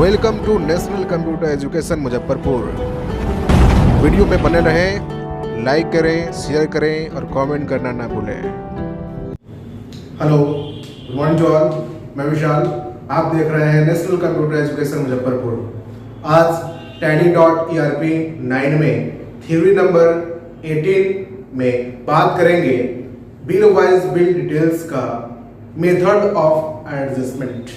Welcome to National Computer Education Muzaffarpur. Video में बने रहें, लाइक करें, शेयर करें और कमेंट करना ना भूलें। Hello, good morning to all. मैं विशाल, आप देख रहे हैं नेशनल कंप्यूटर एजुकेशन मुजफ्फरपुर। आज tally.erp 9 में थ्योरी नंबर 18 में बात करेंगे बिल वाइज बिल डिटेल्स का मेथड ऑफ एडजस्टमेंट।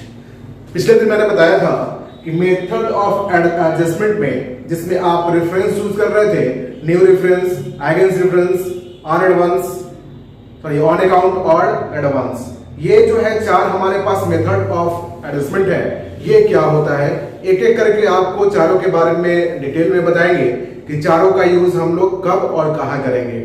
पिछले दिन मैंने बताया था कि मेथड ऑफ एडजस्टमेंट में जिसमें आप रेफरेंस चूज कर रहे थे, new reference, against reference, on account और एडवांस, ये जो है चार हमारे पास मेथड ऑफ एडजस्टमेंट है। ये क्या होता है, एक एक करके आपको चारों के बारे में डिटेल में बताएंगे कि चारों का यूज हम लोग कब और कहां करेंगे।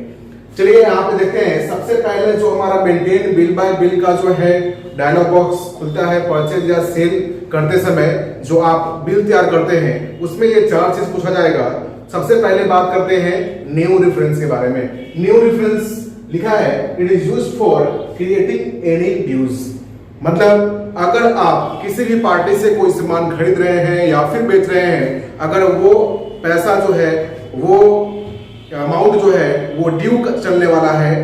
चलिए यहाँ पे देखते हैं। सबसे पहले जो हमारा मेंटेन बिल बाय बिल का जो है डायलॉग बॉक्स खुलता है परचेज या सेल करते समय, जो आप बिल तैयार करते हैं उसमें ये चार चीज पूछा जाएगा। सबसे पहले बात करते हैं न्यू रेफरेंस के बारे में। न्यू रेफरेंस लिखा है it is used for creating any dues. मतलब अगर आप किसी भी पार्टी से कोई सामान खरीद रहे हैं या फिर बेच रहे हैं, अगर वो पैसा जो है, वो अमाउंट जो है वो ड्यू चलने वाला है,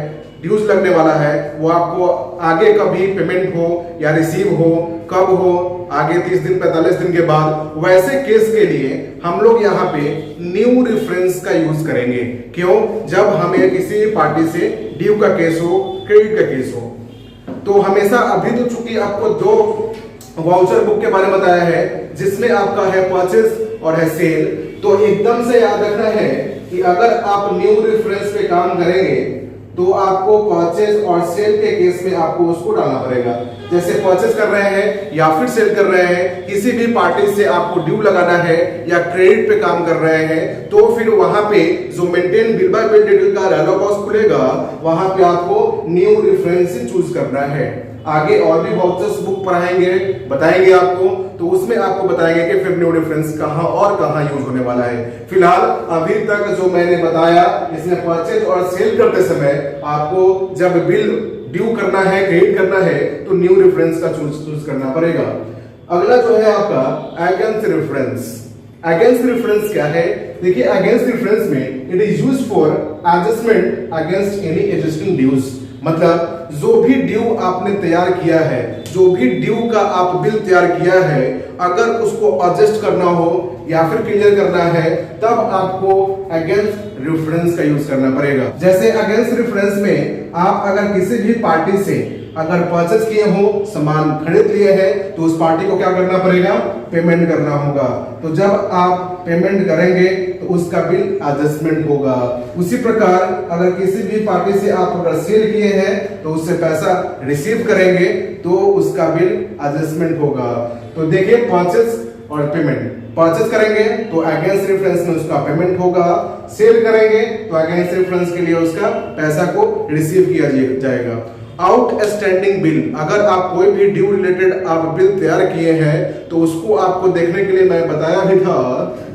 ड्यूज लगने वाला है, वो आपको आगे कभी पेमेंट हो या रिसीव हो, कब हो, आगे 30 दिन 45 दिन के बाद, वैसे केस के लिए हम लोग यहाँ पे न्यू रेफरेंस का यूज करेंगे। क्यों? जब हमें किसी पार्टी से ड्यू का केस हो, क्रेडिट का केस हो, तो हमेशा अभी तो चूंकि आपको दो वाउचर बुक के बारे में बताया है जिसमें आपका है परचेज और है सेल, तो एकदम से याद रखना है कि अगर आप न्यू रेफरेंस पे काम करेंगे तो आपको परचेज और सेल के केस में आपको उसको डालना पड़ेगा। जैसे परचेज कर रहे हैं या फिर सेल कर रहे हैं, किसी भी पार्टी से आपको ड्यू लगाना है या क्रेडिट पे काम कर रहे हैं, तो फिर वहां पे जो maintain bill bye bill detail का डायलॉग बॉक्स खुलेगा, वहां पे आपको न्यू रेफरेंस चूज करना है। आगे और भी वाउचर्स बुक पढ़ाएंगे, बताएंगे आपको, तो उसमें आपको बताएंगे कि फिर न्यू रेफरेंस कहां और कहां यूज होने वाला है। फिलहाल अभी तक जो मैंने बताया, इसमें परचेज और सेल करते समय आपको जब बिल ड्यू करना है, क्रेडिट करना है, तो न्यू रेफरेंस का चूज करना पड़ेगा। अगला जो है आपका अगेंस्ट रेफरेंस। अगेंस्ट रेफरेंस क्या है? देखिए, अगेंस्ट रेफरेंस में it is used for adjustment against any existing dues. मतलब जो भी ड्यू आपने तैयार किया है, जो भी ड्यू का आप बिल तैयार किया है, अगर उसको एडजस्ट करना हो या फिर क्लियर करना है, तब आपको अगेंस्ट रेफरेंस का यूज करना पड़ेगा। जैसे अगेंस्ट रेफरेंस में आप अगर किसी भी पार्टी से अगर परचेज किए हो, सामान खरीद लिए हैं, तो उस पार्टी को क्या करना पड़ेगा? पेमेंट करना होगा। तो जब आप पेमेंट करेंगे तो उसका बिल एडजस्टमेंट होगा। उसी प्रकार अगर किसी भी पार्टी से आप अगर सेल किए हैं तो उससे पैसा रिसीव करेंगे तो उसका बिल एडजस्टमेंट होगा। तो देखिए, परचेज और पेमेंट, परचेज करेंगे तो अगेंस्ट रेफरेंस में उसका पेमेंट होगा, सेल करेंगे तो अगेंस्ट रेफरेंस के लिए उसका पैसा को रिसीव किया जाएगा। आउटस्टैंडिंग बिल, अगर आप कोई भी ड्यू रिलेटेड आप बिल तैयार किए हैं तो उसको आपको देखने के लिए मैं बताया भी था,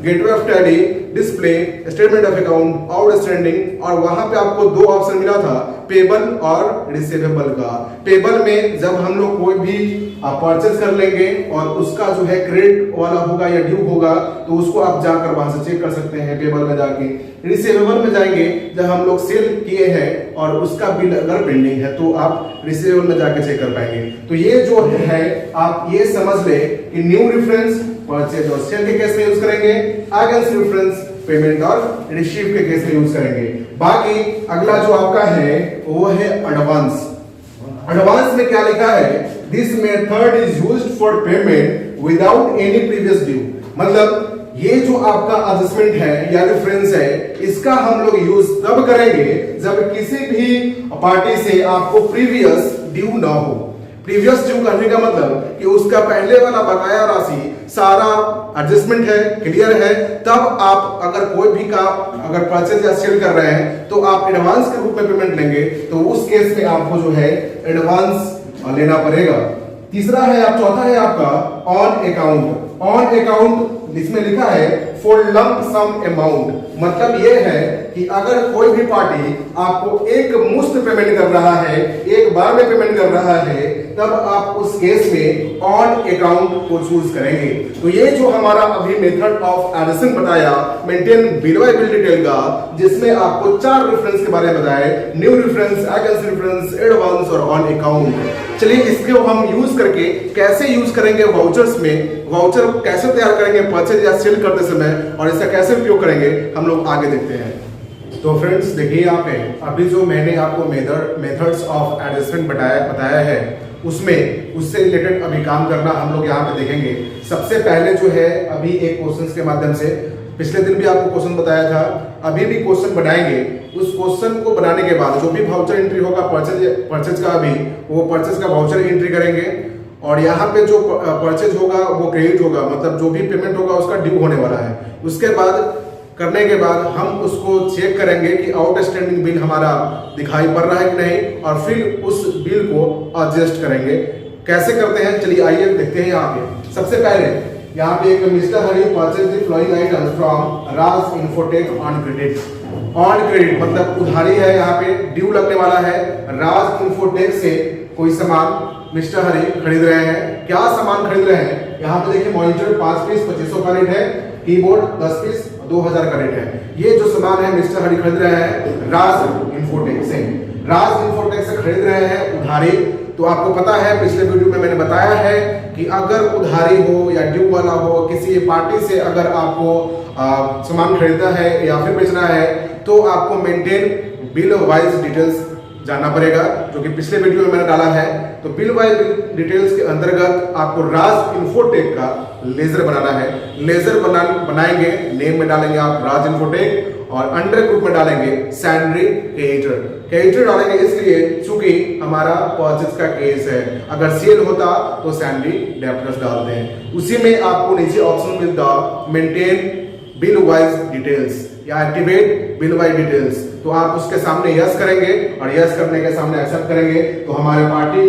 gateway of tally, display, statement of account, outstanding, और वहां पे आपको दो ऑप्शन मिला था, पेबल और रिसीवेबल का। पेबल में जब हम लोग कोई भी परचेज कर लेंगे और उसका जो है क्रेडिट वाला होगा या ड्यू होगा, तो उसको आप जाकर वहां से चेक कर सकते हैं पेबल में जाके। रिसीवेबल में जाएंगे जब हम लोग सेल किए हैं और उसका बिल अगर पेंडिंग है तो आप रिसीवेबल में जाके चेक कर पाएंगे। तो ये जो है आप ये समझ ले कि न्यू रेफरेंस परचेज और सेल के केस में यूज करेंगे, अगेंस्ट रेफरेंस पेमेंट और रिसीव के केस में यूज करेंगे। बाकी अगला जो आपका है वो है एडवांस। एडवांस में क्या लिखा है? This method is used for payment without any previous due. मतलब ये जो आपका एडजस्टमेंट है या रेफरेंस है, इसका हम लोग यूज तब करेंगे जब किसी भी पार्टी से आपको प्रीवियस ड्यू ना हो। प्रीवियस ड्यू करने का मतलब कि उसका पहले वाला बकाया राशि सारा एडजस्टमेंट है, क्लियर है, तब आप अगर कोई भी का अगर परचेज या सेल कर रहे हैं तो आप एडवांस के रूप में पेमेंट लेंगे, तो उस केस में आपको जो है एडवांस लेना पड़ेगा। तीसरा है, आप चौथा है आपका ऑन अकाउंट। ऑन अकाउंट इसमें लिखा है फॉर लंप सम अमाउंट। मतलब ये है कि अगर कोई भी पार्टी आपको एक मुश्त पेमेंट कर रहा है, एक बार में पेमेंट कर रहा है, तब आप उस केस में ऑन अकाउंट को चूज करेंगे। तो ये जो हमारा अभी मेथड ऑफ एडिशन बताया maintain bill bye bill detail का, जिसमें आपको 4 रेफरेंस के बारे में बताए, new reference, against reference, advance और ऑन अकाउंट। चलिए इसको हम यूज करके कैसे यूज करेंगे वाउचर्स में, वाउचर कैसे तैयार करेंगे परचेज या सेल करते समय, और इसका कैसे उपयोग करेंगे हम लोग आगे देखते हैं। तो फ्रेंड्स देखिए यहाँ पे अभी जो मैंने आपको मेथड्स ऑफ एडजस्टमेंट बताया है, उसमें उससे रिलेटेड अभी काम करना हम लोग यहाँ पे देखेंगे। सबसे पहले जो है अभी एक क्वेश्चंस के माध्यम से, पिछले दिन भी आपको क्वेश्चन बताया था, अभी भी क्वेश्चन बनाएंगे। उस क्वेश्चन को बनाने के बाद जो भी वाउचर एंट्री होगा परचेज का, अभी वो परचेज का वाउचर एंट्री करेंगे, और यहाँ पे जो परचेज होगा वो क्रेडिट होगा, मतलब जो भी पेमेंट होगा उसका ड्यू होने वाला है। उसके बाद करने के बाद हम उसको चेक करेंगे कि आउटस्टैंडिंग बिल हमारा दिखाई पड़ रहा है कि नहीं, और फिर उस बिल को एडजस्ट करेंगे। कैसे करते हैं चलिए आइए देखते हैं। यहाँ पे सबसे पहले यहाँ पे एक mister Hari purchase the following items from Raj infotech on credit. On credit मतलब उधारी है, यहाँ पे ड्यू लगने वाला है। राज इन्फोटेक से कोई सामान मिस्टर हरी खरीद रहे हैं। क्या सामान खरीद रहे हैं, यहाँ पे देखिए मॉनिटर 5 पीस 2500 का रेट है, कीबोर्ड 10 पीस 2000 का रेट है। ये जो सामान है मिस्टर हरी खरीद रहे हैं राज इन्फोटेक से। राज इन्फोटेक से खरीद रहे हैं उधारी। तो आपको पता है पिछले वीडियो में मैंने बताया है कि अगर उधारी हो या ड्यू वाला हो, किसी पार्टी से अगर आपको सामान खरीदना है या फिर बेचना है, तो आपको मेंटेन बिल वाइज डिटेल्स जानना पड़ेगा, जो कि पिछले वीडियो में मैंने डाला है। तो बिल वाइज डिटेल्स के अंतर्गत आपको राज इन्फोटेक का लेजर बनाना है। लेजर बनाएंगे, नेम में डालेंगे आप राज इन्फोटेक, और अंडर ग्रुप में डालेंगे सैंड्री क्रिएटर। क्रिएटर डालेंगे इसलिए चूंकि हमारा परचेज का केस है, अगर सेल होता तो सैंड्री डेप्टर्स डालते हैं। उसी में आपको नीचे ऑप्शन मिलता मेंटेन बिल वाइज डिटेल्स या एक्टिवेट बिल वाइज डिटेल्स। तो आप उसके सामने यस करेंगे, और यस करने के सामने एक्सेप्ट करेंगे। तो हमारे पार्टी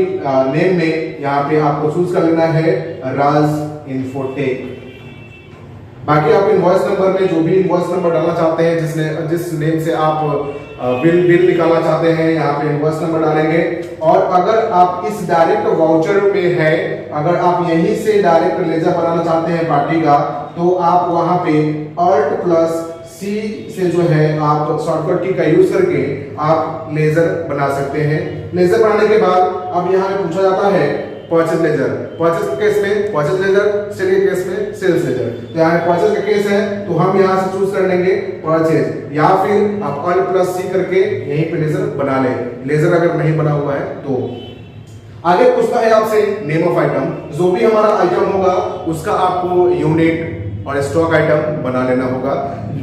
नेम में यहाँ पे आपको चूज कर लेना है राज इन्फोटेक। बाकी आप इनवॉइस नंबर में जो भी इनवॉइस नंबर डालना चाहते हैं, जिस नेम से आप बिल निकालना चाहते हैं, यहाँ पे इनवॉइस नंबर डालेंगे। और अगर आप इस डायरेक्ट वाउचर में है, अगर आप यहीं से डायरेक्ट लेजर बनाना चाहते हैं पार्टी का, तो आप वहां पे Alt+C से जो है आप शॉर्टकट की का यूज करके आप लेजर बना सकते हैं। लेजर बनाने के बाद अब यहाँ पे पूछा जाता है परचेज लेजर। परचेज के केस में परचेज लेजर, सेल के केस में सेल्स लेजर। तो यहाँ परचेज का केस है तो हम यहाँ से चूज कर लेंगे परचेज, या फिर आप Alt+C करके यहीं पे लेजर बना लें। लेजर अगर नहीं बना हुआ है तो आगे पूछता है आपसे नेम ऑफ आइटम। जो भी हमारा आइटम होगा उसका आपको यूनिट और स्टॉक आइटम बना लेना होगा।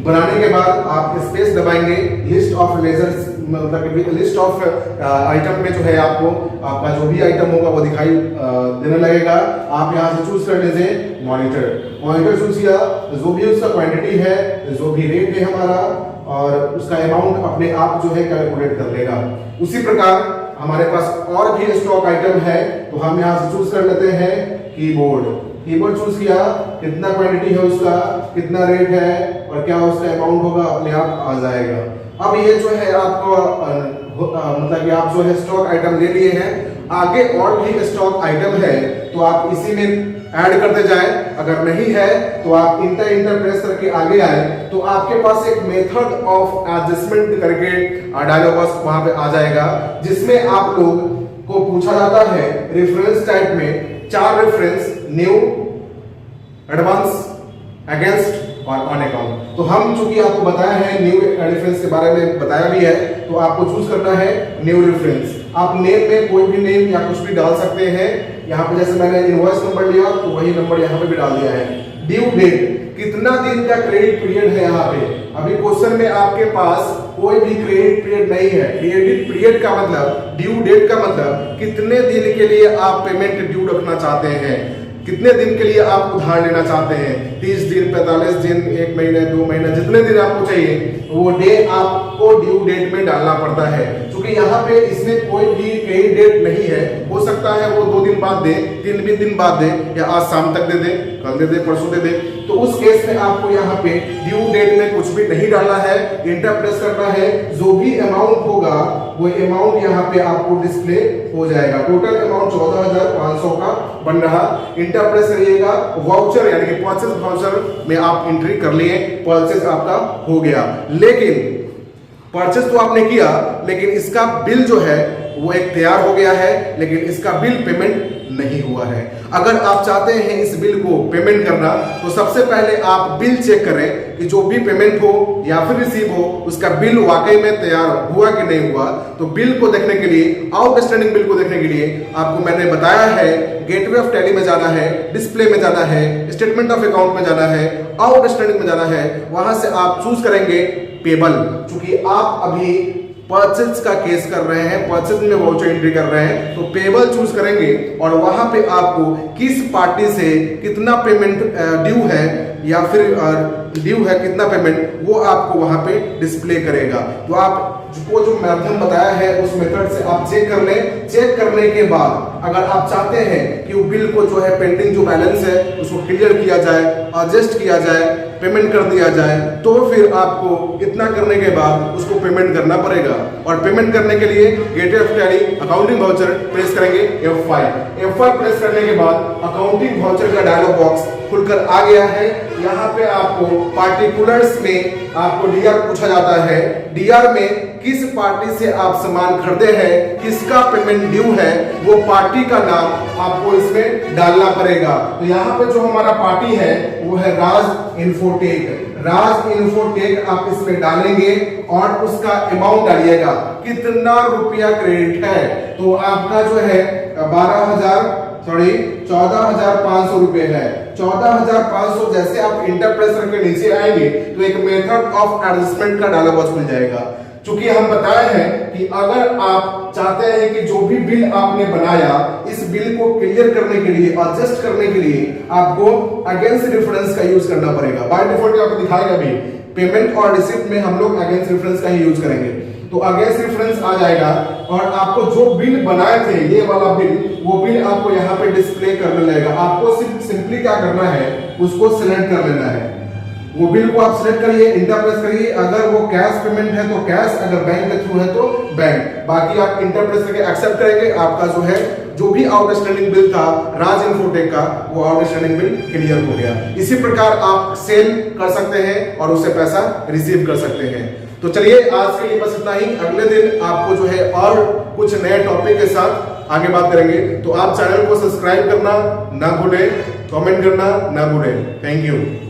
बनाने के बाद आप स्पेस दबाएंगे, लिस्ट ऑफ लेजर्स मतलब लिस्ट ऑफ आइटम में जो है आपको आपका जो भी आइटम होगा वो दिखाई देने लगेगा। आप यहाँ से चूज कर लीजिए मॉनिटर। मॉनिटर चूज किया, जो भी उसका क्वांटिटी है, जो भी रेट है हमारा, और उसका अमाउंट अपने आप जो है कैलकुलेट कर लेगा। उसी प्रकार हमारे पास और भी स्टॉक आइटम है, तो हम यहाँ से चूज कर लेते हैं कीबोर्ड। कीबोर्ड चूज किया, कितना क्वांटिटी है उसका, कितना रेट है और क्या उसका अमाउंट होगा, अपने आप आ जाएगा। अब ये जो है आपको मतलब कि आप जो है स्टॉक आइटम ले लिए हैं, आगे और भी स्टॉक आइटम है तो आप इसी में ऐड करते जाएं। अगर नहीं है तो आप इंटर प्रेस करके आगे आए तो आपके पास एक मेथड ऑफ एडजस्टमेंट करके डायलॉग बॉक्स वहां पे आ जाएगा, जिसमें आप लोग को पूछा जाता है रेफरेंस टाइप में 4 रेफरेंस, न्यू, एडवांस, अगेंस्ट और ऑन अकाउंट। तो हम चूंकि आपको बताया है न्यू रेफरेंस के बारे में बताया भी है, तो आपको चूज करना है न्यू रेफरेंस। आप नेम में कोई भी नेम या कुछ भी डाल सकते हैं। यहाँ पे जैसे मैंने इनवॉइस नंबर लिया तो वही नंबर यहाँ पे भी डाल दिया है। ड्यू डेट, कितना दिन का क्रेडिट पीरियड है यहाँ पे। अभी क्वेश्चन में आपके पास कोई भी क्रेडिट पीरियड नहीं है। क्रेडिट पीरियड का मतलब, ड्यू डेट का मतलब कितने दिन के लिए आप पेमेंट ड्यू रखना चाहते हैं, कितने दिन के लिए आप उधार लेना चाहते हैं। 30 दिन, 45 दिन, 1 महीने, 2 महीने, जितने दिन आपको चाहिए वो डे आपको ड्यू डेट में डालना पड़ता है। क्योंकि यहाँ पे इसमें कोई भी क्रेडिट डेट नहीं है, हो सकता है वो 2 दिन बाद दे, 3 दिन बाद दे, या आज शाम तक दे दे, कल दे दे, परसों दे दे। तो उस केस में आपको यहाँ पे ड्यू डेट में कुछ भी नहीं डालना है, इंटर प्रेस करना है, जो भी अमाउंट होगा वो अमाउंट यहाँ पे आपको डिस्प्ले हो जाएगा। टोटल अमाउंट 14,500 का बन रहा, इंटर प्रेस करिएगा, वाउचर यानी कि परचेज वाउचर में आप एंट्री कर लिए, परचेज आपका हो गया। लेकिन परचेज तो आपने किया, लेकिन इसका बिल जो है वो एक तैयार हो गया है, लेकिन इसका बिल पेमेंट नहीं हुआ है। अगर आप चाहते हैं इस बिल को पेमेंट करना, तो सबसे पहले आप बिल चेक करें कि जो भी पेमेंट हो या फिर रिसीव हो, उसका बिल वाकई में तैयार हुआ कि नहीं हुआ। तो बिल को देखने के लिए, आउटस्टैंडिंग बिल को देखने के लिए आपको मैंने बताया है, गेटवे ऑफ टैली में जाना है, डिस्प्ले में जाना है, स्टेटमेंट ऑफ अकाउंट में जाना है, आउटस्टैंडिंग में जाना है। वहां से आप चूज करेंगे पेबल, क्योंकि आप अभी परचेज का केस कर रहे हैं, परचेज में वाउचर एंट्री कर रहे हैं, तो पेबल चूज करेंगे और वहां पे आपको किस पार्टी से कितना पेमेंट ड्यू है या फिर ड्यू है कितना पेमेंट, वो आपको वहां पे डिस्प्ले करेगा। तो आप को जो मेथड बताया है उस मेथड से आप चेक कर लें। चेक करने के बाद अगर आप चाहते हैं कि वो बिल को जो है पेंडिंग जो बैलेंस है उसको क्लियर किया जाए, एडजस्ट किया जाए, पेमेंट कर दिया जाए, तो फिर आपको इतना करने के बाद उसको पेमेंट करना पड़ेगा। और पेमेंट करने के लिए gateway of tally accounting voucher press करेंगे F5 प्रेस करने के बाद अकाउंटिंग वाउचर का डायलॉग बॉक्स खुलकर आ गया है। यहाँ पे आपको पार्टिकुलर्स में आपको डीआर पूछा जाता है, डीआर में किस पार्टी से आप सामान खरीदे हैं, किसका पेमेंट ड्यू है, वो पार्टी का नाम आपको इसमें डालना पड़ेगा। तो यहाँ पे जो हमारा पार्टी है वो है राज इन्फोटेक। राज इन्फोटेक आप इसमें डालेंगे और उसका अमाउंट डालिएगा, कितना रुपया क्रेडिट है। तो आपका जो है 14,500 रुपए है। 14,500 जैसे आप इंटर प्रेस करके नीचे आएंगे तो एक मेथड ऑफ एडजस्टमेंट का डायलॉग बॉक्स खुल जाएगा। क्योंकि हम बताए हैं कि अगर आप चाहते हैं कि जो भी बिल आपने बनाया, इस बिल को क्लियर करने के लिए, एडजस्ट करने के लिए आपको अगेंस्ट रेफरेंस का यूज करना पड़ेगा। बाय डिफॉल्ट आपको दिखाएगा भी, पेमेंट और रिसिप्ट में हम लोग अगेंस्ट रेफरेंस का ही यूज करेंगे। तो अगेंस्ट रेफरेंस आ जाएगा और आपको जो बिल बनाए थे, ये वाला बिल, वो बिल आपको यहाँ पे डिस्प्ले करने लगेगा। आपको सिंपली क्या करना है, उसको सिलेक्ट कर लेना है। वो बिल को आप सिलेक्ट करिए, इंटर प्रेस करिए। अगर वो कैश पेमेंट है तो कैश, अगर बैंक के थ्रू है तो बैंक। बाकी आप इंटर प्रेस करके एक्सेप्ट करेंगे, आपका जो है जो भी आउटस्टैंडिंग बिल था राज इन्फोटेक का, वो आउटस्टैंडिंग बिल क्लियर हो गया। इसी प्रकार आप सेल कर सकते हैं और उससे पैसा रिसीव कर सकते हैं। तो चलिए आज के लिए बस इतना ही। अगले दिन आपको जो है और कुछ नए टॉपिक के साथ आगे बात करेंगे। तो आप चैनल को सब्सक्राइब करना ना भूलें, कमेंट करना ना भूलें। Thank you.